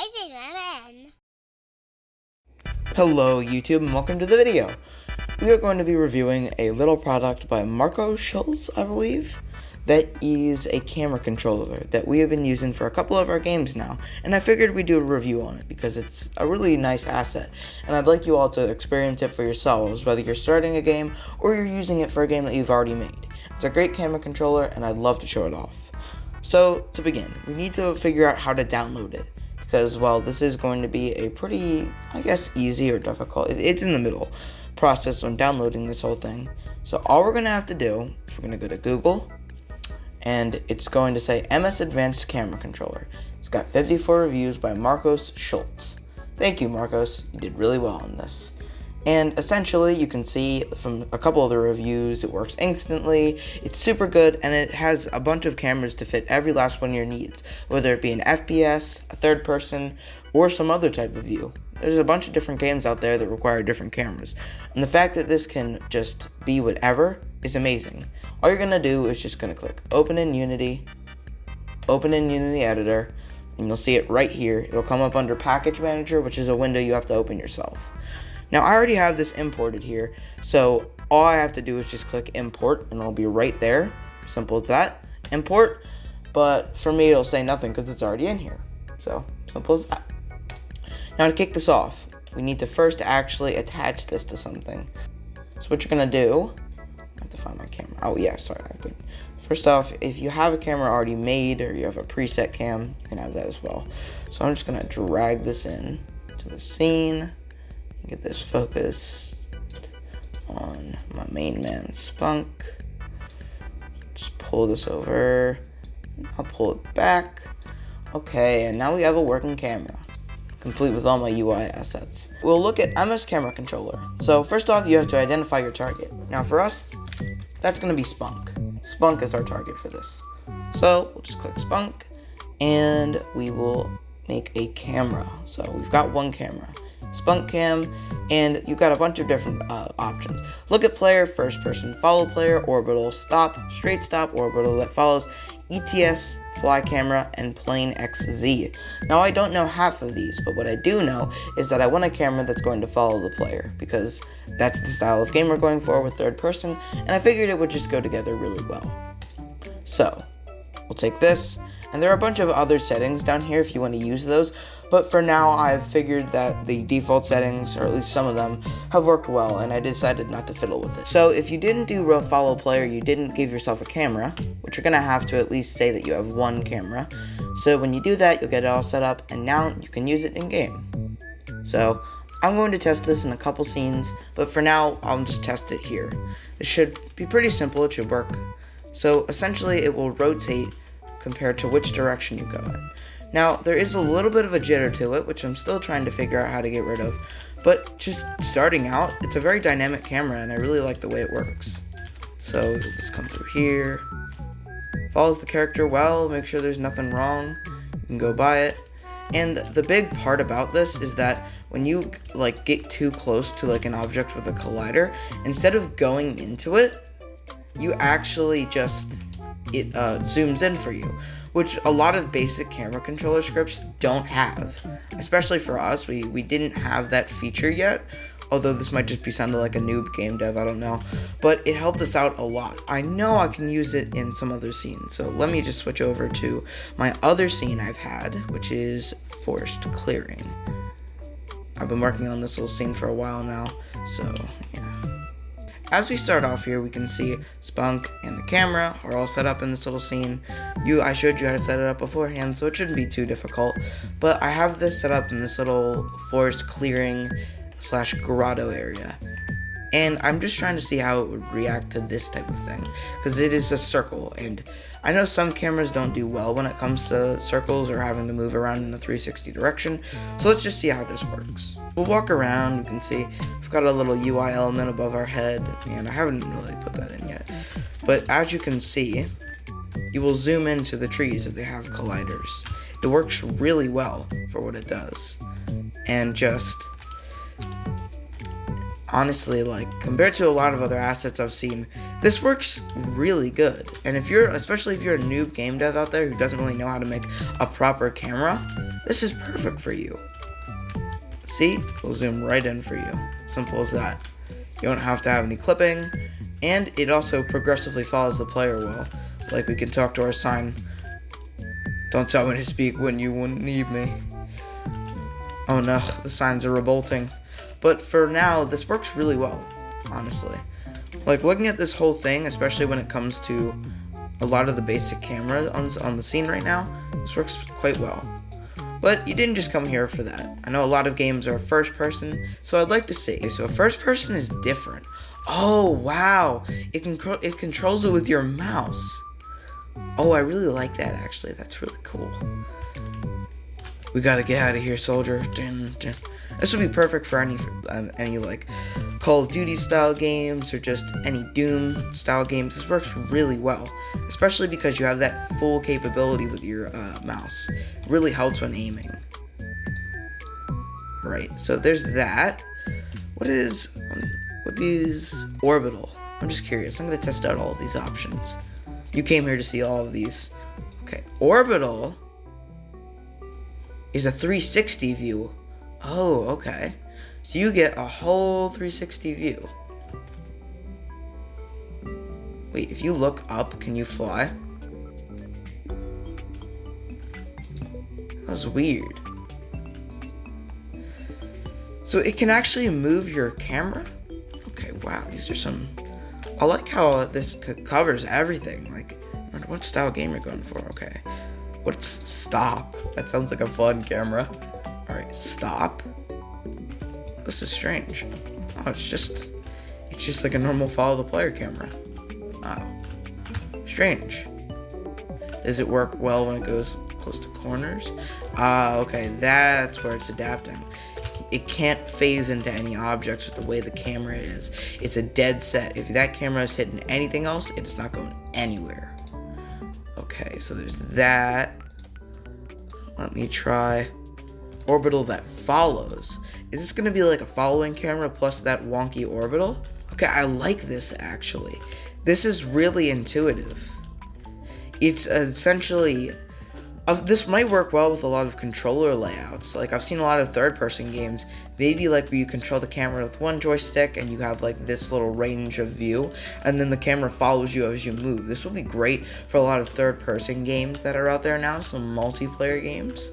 Rising Lemon. Hello YouTube and welcome to the video. We are going to be reviewing a little product by Marco Schultz, I believe, that is a camera controller that we have been using for a couple of our games now, and I figured we'd do a review on it because it's a really nice asset, and I'd like you all to experience it for yourselves, whether you're starting a game or you're using it for a game that you've already made. It's a great camera controller and I'd love to show it off. So to begin, we need to figure out how to download it. Because, well, this is going to be a pretty, I guess, easy or difficult, it's in the middle, process when downloading this whole thing. So all we're going to have to do is we're going to go to Google, and it's going to say MS Advanced Camera Controller. It's got 54 reviews by Marcos Schultz. Thank you, Marcos, you did really well on this. And essentially, you can see from a couple of the reviews, it works instantly, it's super good, and it has a bunch of cameras to fit every last one of your needs, whether it be an FPS, a third person, or some other type of view. There's a bunch of different games out there that require different cameras, and the fact that this can just be whatever is amazing. All you're going to do is just going to click Open in Unity Editor, and you'll see it right here. It'll come up under Package Manager, which is a window you have to open yourself. Now, I already have this imported here, so all I have to do is just click Import, and it'll be right there. Simple as that. Import, but for me, it'll say nothing because it's already in here. So, simple as that. Now, to kick this off, we need to first actually attach this to something. So, what you're going to do, I have to find my camera. Oh, yeah, sorry. First off, if you have a camera already made or you have a preset cam, you can have that as well. So, I'm just going to drag this in to the scene. Get this focused on my main man Spunk. Just pull this over. I'll pull it back. Okay, and now we have a working camera, complete with all my UI assets. We'll look at MS Camera Controller. So first off, you have to identify your target. Now for us, that's going to be Spunk. Spunk is our target for this. So we'll just click Spunk, and we will make a camera. So we've got one camera. Spunk cam, and you've got a bunch of different options. Look at player, first person, follow player, orbital, stop, straight stop, orbital that follows, ETS, fly camera, and plane XZ. Now I don't know half of these, but what I do know is that I want a camera that's going to follow the player, because that's the style of game we're going for with third person, and I figured it would just go together really well. So, we'll take this, and there are a bunch of other settings down here if you want to use those, but for now I've figured that the default settings, or at least some of them, have worked well, and I decided not to fiddle with it. So if you didn't do real follow player, you didn't give yourself a camera, which you're going to have to at least say that you have one camera. So when you do that, you'll get it all set up, and now you can use it in game. So I'm going to test this in a couple scenes, but for now I'll just test it here. It should be pretty simple, it should work. So essentially it will rotate compared to which direction you go in. Now, there is a little bit of a jitter to it, which I'm still trying to figure out how to get rid of, but just starting out, it's a very dynamic camera, and I really like the way it works. So, you'll just come through here, follows the character well, make sure there's nothing wrong, you can go by it, and the big part about this is that when you, get too close to, an object with a collider, instead of going into it, you actually just, it zooms in for you, which a lot of basic camera controller scripts don't have. Especially for us, we didn't have that feature yet, although this might just be sounding like a noob game dev, I don't know, but it helped us out a lot. I know I can use it in some other scenes, so let me just switch over to my other scene I've had, which is forest clearing. I've been working on this little scene for a while now, so yeah. As we start off here, we can see Spunk and the camera are all set up in this little scene. I showed you how to set it up beforehand, so it shouldn't be too difficult. But I have this set up in this little forest clearing / grotto area. And I'm just trying to see how it would react to this type of thing, because it is a circle, and I know some cameras don't do well when it comes to circles or having to move around in a 360 direction, so let's just see how this works. We'll walk around, you can see we've got a little UI element above our head, and I haven't really put that in yet, but as you can see, you will zoom into the trees if they have colliders. It works really well for what it does, and just honestly, like, compared to a lot of other assets I've seen, this works really good. And especially if you're a noob game dev out there who doesn't really know how to make a proper camera, this is perfect for you. See? We'll zoom right in for you. Simple as that. You don't have to have any clipping, and it also progressively follows the player well. Like, we can talk to our sign. Don't tell me to speak when you wouldn't need me. Oh no, the signs are revolting. But for now, this works really well, honestly. Like, looking at this whole thing, especially when it comes to a lot of the basic camera on the scene right now, this works quite well. But you didn't just come here for that. I know a lot of games are first person, so I'd like to see. So first person is different. Oh, wow. It controls it with your mouse. Oh, I really like that, actually. That's really cool. We gotta get out of here, soldier. This would be perfect for any like Call of Duty style games or just any Doom style games. This works really well, especially because you have that full capability with your mouse. It really helps when aiming. Right, so there's that. What is Orbital? I'm just curious. I'm gonna test out all of these options. You came here to see all of these. Okay, Orbital is a 360 view. Oh, okay. So you get a whole 360 view. Wait, if you look up, can you fly? That was weird. So it can actually move your camera? Okay, wow, these are some... I like how this covers everything. Like, what style game you're going for? Okay. What's stop? That sounds like a fun camera. Alright, stop. This is strange. Oh, it's just like a normal follow the player camera. Oh. Strange. Does it work well when it goes close to corners? Okay, that's where it's adapting. It can't phase into any objects with the way the camera is. It's a dead set. If that camera is hitting anything else, it's not going anywhere. Okay, so there's that. Let me try Orbital that follows. Is this going to be like a following camera plus that wonky orbital? Okay, I like this actually. This is really intuitive. It's essentially... this might work well with a lot of controller layouts. Like, I've seen a lot of third-person games, maybe like where you control the camera with one joystick and you have like this little range of view, and then the camera follows you as you move. This will be great for a lot of third-person games that are out there now, some multiplayer games.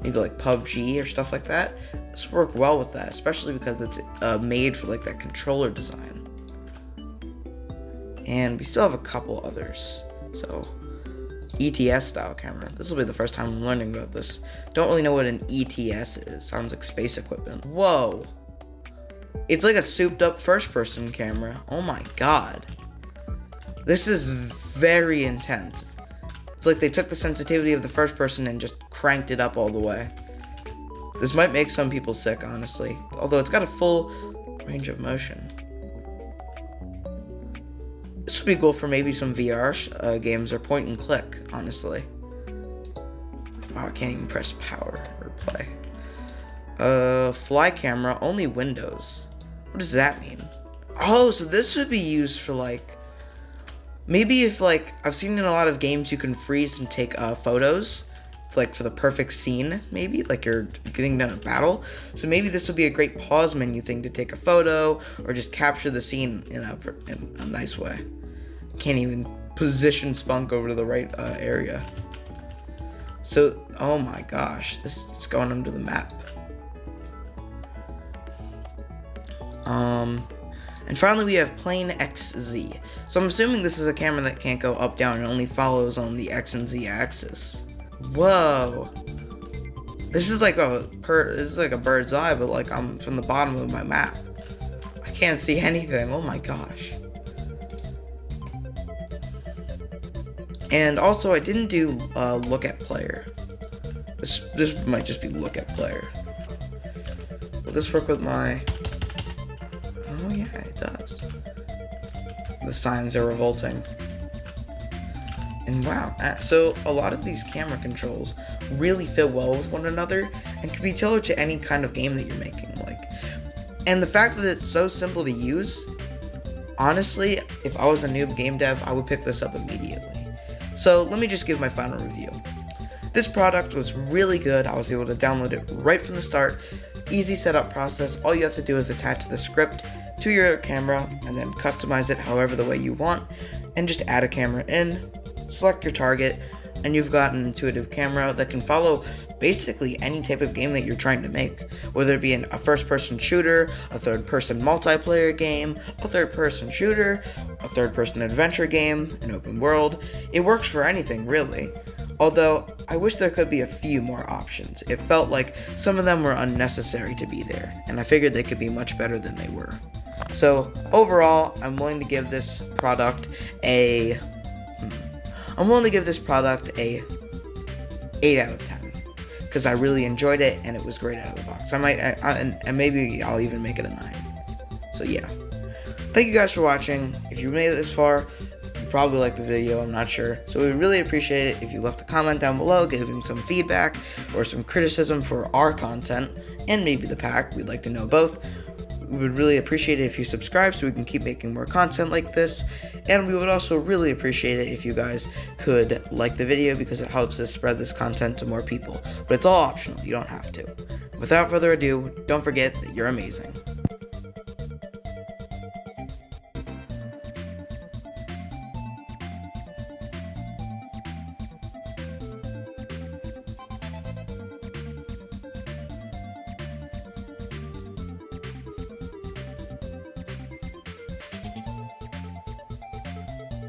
Maybe like PUBG or stuff like that. This will work well with that, especially because it's made for like that controller design. And we still have a couple others. So... ETS style camera. This will be the first time I'm learning about this. Don't really know what an ETS is. Sounds like space equipment. Whoa. It's like a souped up first person camera. Oh my god. This is very intense. It's like they took the sensitivity of the first person and just cranked it up all the way. This might make some people sick, honestly. Although it's got a full range of motion. This would be cool for maybe some VR games or point and click, honestly. Wow, I can't even press power or play. Fly camera, only windows. What does that mean? Oh, so this would be used for like... Maybe if like... I've seen in a lot of games you can freeze and take photos. Like for the perfect scene, maybe. Like you're getting done a battle. So maybe this would be a great pause menu thing to take a photo. Or just capture the scene in a nice way. Can't even position Spunk over to the right area. So, oh my gosh, this is going under the map. And finally we have Plane XZ. So I'm assuming this is a camera that can't go up, down, and only follows on the X and Z axis. Whoa. This is like a bird's eye, but like I'm from the bottom of my map. I can't see anything. Oh my gosh. And also, I didn't do look at player. This might just be look at player. Will this work with my... Oh yeah, it does. The signs are revolting. And wow, so a lot of these camera controls really fit well with one another and can be tailored to any kind of game that you're making. Like, And the fact that it's so simple to use, honestly, if I was a noob game dev, I would pick this up immediately. So let me just give my final review. This product was really good. I was able to download it right from the start. Easy setup process. All you have to do is attach the script to your camera and then customize it however the way you want, and just add a camera in, select your target, and you've got an intuitive camera that can follow basically any type of game that you're trying to make, whether it be a first-person shooter, a third-person multiplayer game, a third-person shooter, a third-person adventure game, an open world. It works for anything, really. Although, I wish there could be a few more options. It felt like some of them were unnecessary to be there, and I figured they could be much better than they were. So, overall, I'm willing to give this product a 8 out of 10. Because I really enjoyed it, and it was great out of the box. And maybe I'll even make it a 9. So yeah. Thank you guys for watching. If you made it this far, you probably liked the video, I'm not sure. So we'd really appreciate it if you left a comment down below, giving some feedback or some criticism for our content, and maybe the pack. We'd like to know both. We would really appreciate it if you subscribe so we can keep making more content like this, and we would also really appreciate it if you guys could like the video, because it helps us spread this content to more people. But it's all optional, you don't have to. Without further ado, don't forget that you're amazing.